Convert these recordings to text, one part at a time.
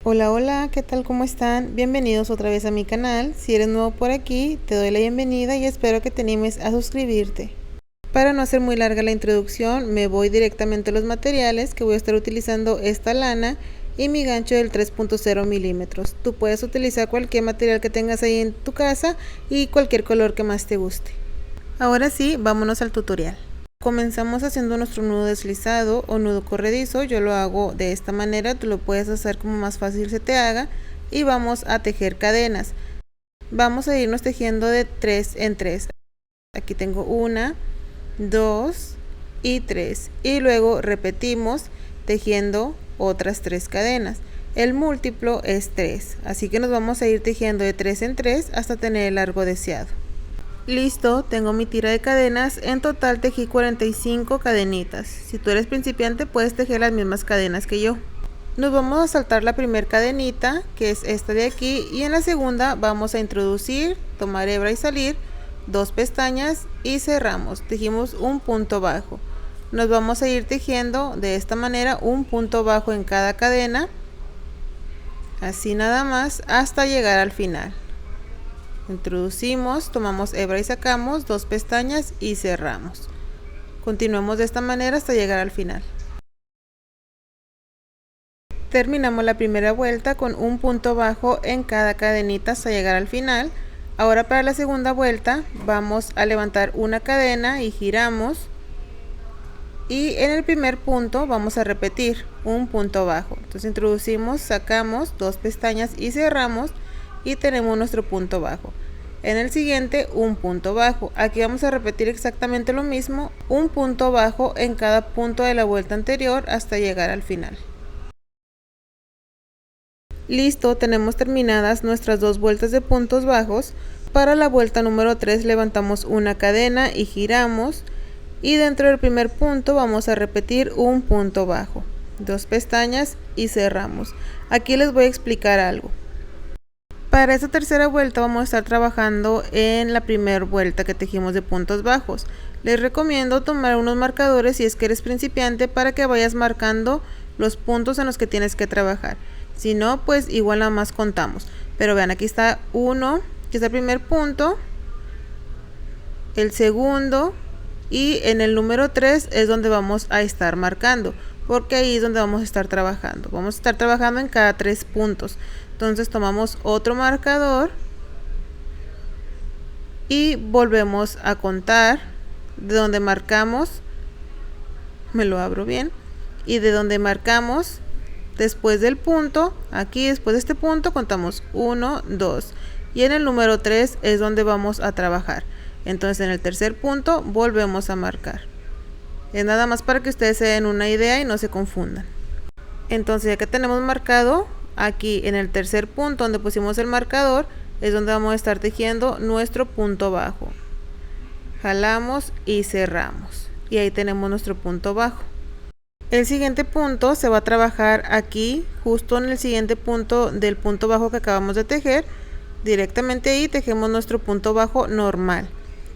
Hola, hola, ¿qué tal? ¿Cómo están? Bienvenidos otra vez a mi canal. Si eres nuevo por aquí, te doy la bienvenida y espero que te animes a suscribirte. Para no hacer muy larga la introducción, me voy directamente a los materiales que voy a estar utilizando esta lana y mi gancho del 3.0 milímetros. Tú puedes utilizar cualquier material que tengas ahí en tu casa y cualquier color que más te guste. Ahora sí, vámonos al tutorial. Comenzamos haciendo nuestro nudo deslizado o nudo corredizo. Yo lo hago de esta manera, tú lo puedes hacer como más fácil se te haga. Y vamos a tejer cadenas. Vamos a irnos tejiendo de 3 en 3. Aquí tengo 1, 2 y 3. Y luego repetimos tejiendo otras 3 cadenas. El múltiplo es 3, así que nos vamos a ir tejiendo de 3 en 3 hasta tener el largo deseado. Listo, tengo mi tira de cadenas. En total tejí 45 cadenitas. Si tú eres principiante puedes tejer las mismas cadenas que yo. Nos vamos a saltar la primera cadenita, que es esta de aquí, y en la segunda vamos a introducir, tomar hebra y salir, 2 pestañas y cerramos. Tejimos un punto bajo. Nos vamos a ir tejiendo de esta manera un punto bajo en cada cadena, así nada más hasta llegar al final. Introducimos, tomamos hebra y sacamos, 2 pestañas y cerramos. Continuemos de esta manera hasta llegar al final. Terminamos la primera vuelta con un punto bajo en cada cadenita hasta llegar al final. Ahora para la segunda vuelta vamos a levantar una cadena y giramos. Y en el primer punto vamos a repetir un punto bajo. Entonces introducimos, sacamos, 2 pestañas y cerramos. Y tenemos nuestro punto bajo. En el siguiente un punto bajo. Aquí vamos a repetir exactamente lo mismo, un punto bajo en cada punto de la vuelta anterior hasta llegar al final. Listo, tenemos terminadas nuestras 2 vueltas de puntos bajos. Para la vuelta número 3 levantamos una cadena y giramos, y dentro del primer punto vamos a repetir un punto bajo, 2 pestañas y cerramos. Aquí les voy a explicar algo. Para esta tercera vuelta vamos a estar trabajando en la primera vuelta que tejimos de puntos bajos. Les recomiendo tomar unos marcadores si es que eres principiante para que vayas marcando los puntos en los que tienes que trabajar. Si no, pues igual nada más contamos. Pero vean, aquí está 1, que es el primer punto, el segundo, y en el número 3 es donde vamos a estar marcando, porque ahí es donde vamos a estar trabajando. Vamos a estar trabajando en cada 3 puntos. Entonces tomamos otro marcador y volvemos a contar de donde marcamos, me lo abro bien, y de donde marcamos después del punto, aquí después de este punto contamos 1, 2, y en el número 3 es donde vamos a trabajar. Entonces en el tercer punto volvemos a marcar. Es nada más para que ustedes se den una idea y no se confundan. Entonces ya que tenemos marcado, aquí en el tercer punto donde pusimos el marcador es donde vamos a estar tejiendo nuestro punto bajo. Jalamos y cerramos, y ahí tenemos nuestro punto bajo. El siguiente punto se va a trabajar aquí, justo en el siguiente punto del punto bajo que acabamos de tejer. Directamente ahí tejemos nuestro punto bajo normal,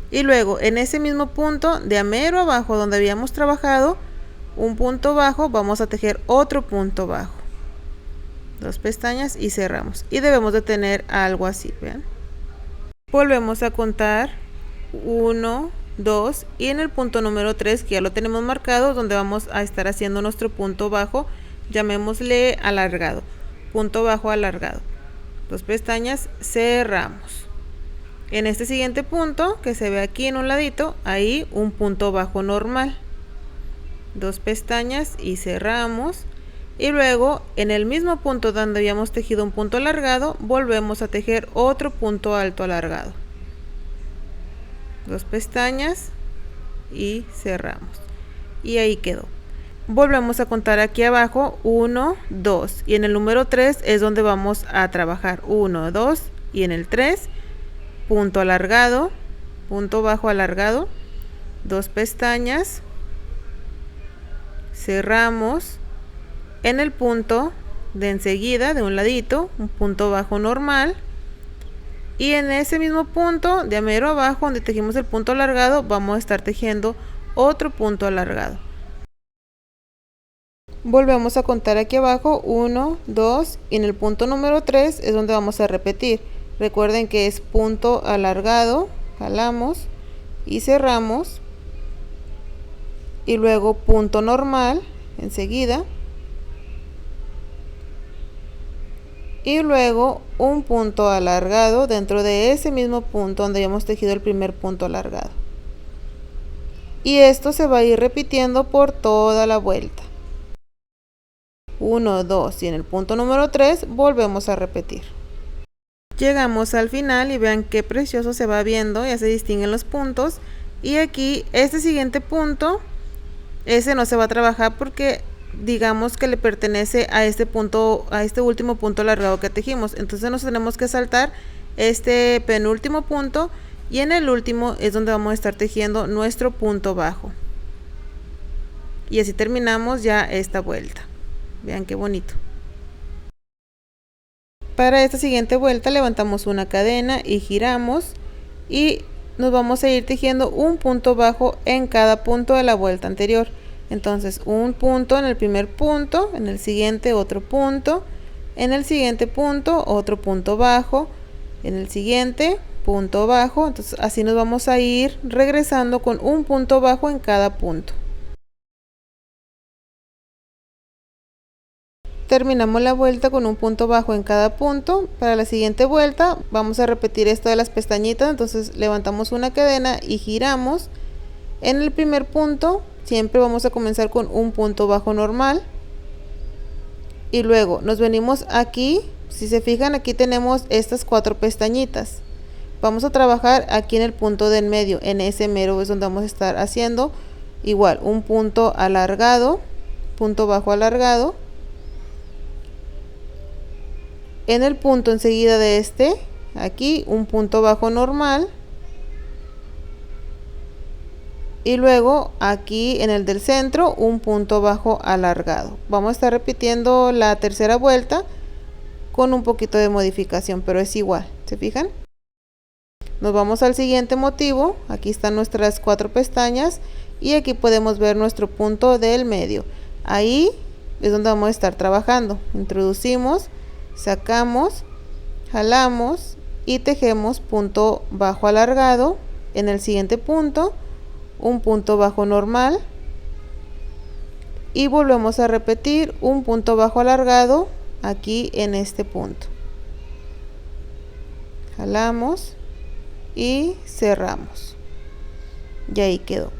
y luego en ese mismo punto de a mero abajo donde habíamos trabajado un punto bajo, vamos a tejer otro punto bajo, 2 pestañas y cerramos, y debemos de tener algo así, vean. Volvemos a contar 1, 2, y en el punto número 3, que ya lo tenemos marcado, donde vamos a estar haciendo nuestro punto bajo, llamémosle alargado, punto bajo alargado, 2 pestañas, cerramos. En este siguiente punto que se ve aquí en un ladito, ahí un punto bajo normal, 2 pestañas y cerramos. Y luego en el mismo punto donde habíamos tejido un punto alargado, volvemos a tejer otro punto alto alargado, 2 pestañas y cerramos, y ahí quedó. Volvemos a contar aquí abajo 1, 2, y en el número 3 es donde vamos a trabajar 1, 2, y en el 3 punto alargado, punto bajo alargado, 2 pestañas, cerramos. En el punto de enseguida, de un ladito, un punto bajo normal, y en ese mismo punto de a mero abajo donde tejimos el punto alargado, vamos a estar tejiendo otro punto alargado. Volvemos a contar aquí abajo 1, 2 y en el punto número 3 es donde vamos a repetir. Recuerden que es punto alargado, jalamos y cerramos y luego punto normal enseguida y luego un punto alargado dentro de ese mismo punto donde habíamos tejido el primer punto alargado, y esto se va a ir repitiendo por toda la vuelta. 1, 2 y en el punto número 3 volvemos a repetir. Llegamos al final y vean qué precioso se va viendo, ya se distinguen los puntos. Y aquí este siguiente punto, ese no se va a trabajar porque digamos que le pertenece a este punto, a este último punto alargado que tejimos. Entonces nos tenemos que saltar este penúltimo punto y en el último es donde vamos a estar tejiendo nuestro punto bajo. Y así terminamos ya esta vuelta. Vean qué bonito. Para esta siguiente vuelta levantamos una cadena y giramos y nos vamos a ir tejiendo un punto bajo en cada punto de la vuelta anterior. Entonces un punto en el primer punto, en el siguiente otro punto, en el siguiente punto otro punto bajo, en el siguiente punto bajo. Entonces así nos vamos a ir regresando con un punto bajo en cada punto. Terminamos la vuelta con un punto bajo en cada punto. Para la siguiente vuelta vamos a repetir esto de las pestañitas. Entonces levantamos una cadena y giramos. En el primer punto siempre vamos a comenzar con un punto bajo normal y luego nos venimos aquí. Si se fijan, aquí tenemos estas 4 pestañitas. Vamos a trabajar aquí en el punto del medio, en ese mero es donde vamos a estar haciendo igual un punto alargado, punto bajo alargado. En el punto enseguida de este, aquí un punto bajo normal y luego aquí en el del centro un punto bajo alargado. Vamos a estar repitiendo la tercera vuelta con un poquito de modificación, pero es igual, ¿se fijan? Nos vamos al siguiente motivo. Aquí están nuestras 4 pestañas y aquí podemos ver nuestro punto del medio. Ahí es donde vamos a estar trabajando. Introducimos, sacamos, jalamos y tejemos punto bajo alargado. En el siguiente punto un punto bajo normal y volvemos a repetir un punto bajo alargado aquí en este punto. Jalamos y cerramos y ahí quedó.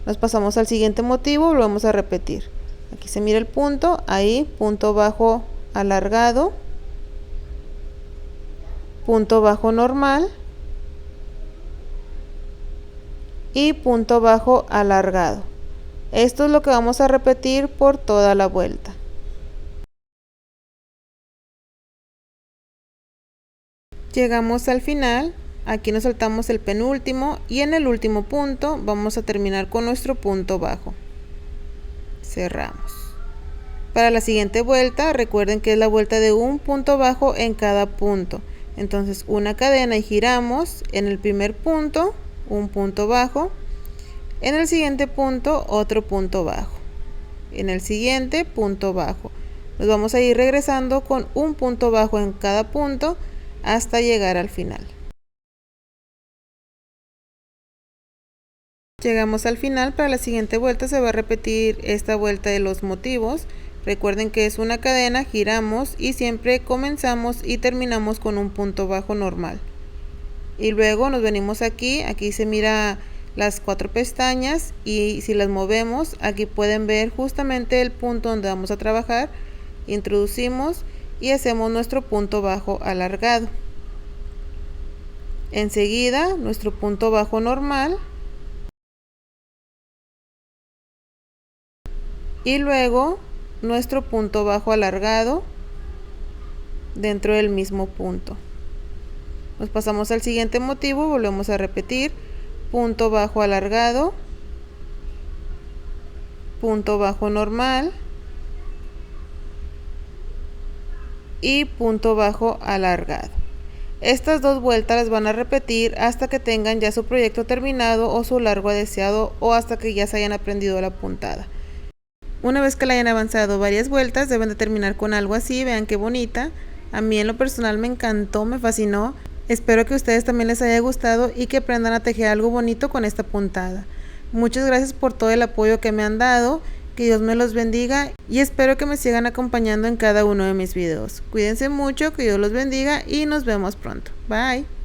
Nos pasamos al siguiente motivo, volvemos a repetir. Aquí se mira el punto, ahí punto bajo alargado, punto bajo normal y punto bajo alargado. Esto es lo que vamos a repetir por toda la vuelta. Llegamos al final. Aquí nos saltamos el penúltimo y en el último punto vamos a terminar con nuestro punto bajo. Cerramos. Para la siguiente vuelta recuerden que es la vuelta de un punto bajo en cada punto. Entonces una cadena y giramos. En el primer punto un punto bajo, en el siguiente punto otro punto bajo, en el siguiente punto bajo. Nos vamos a ir regresando con un punto bajo en cada punto hasta llegar al final. Llegamos al final. Para la siguiente vuelta se va a repetir esta vuelta de los motivos. Recuerden que es una cadena, giramos y siempre comenzamos y terminamos con un punto bajo normal. Y luego nos venimos aquí, aquí se mira las 4 pestañas y si las movemos, aquí pueden ver justamente el punto donde vamos a trabajar. Introducimos y hacemos nuestro punto bajo alargado. Enseguida nuestro punto bajo normal. Y luego nuestro punto bajo alargado dentro del mismo punto. Nos pasamos al siguiente motivo, volvemos a repetir punto bajo alargado, punto bajo normal y punto bajo alargado. Estas 2 vueltas las van a repetir hasta que tengan ya su proyecto terminado o su largo deseado o hasta que ya se hayan aprendido la puntada. Una vez que la hayan avanzado varias vueltas, deben de terminar con algo así. Vean qué bonita. A mí en lo personal me encantó, me fascinó. Espero que a ustedes también les haya gustado y que aprendan a tejer algo bonito con esta puntada. Muchas gracias por todo el apoyo que me han dado. Que Dios me los bendiga y espero que me sigan acompañando en cada uno de mis videos. Cuídense mucho, que Dios los bendiga y nos vemos pronto. Bye.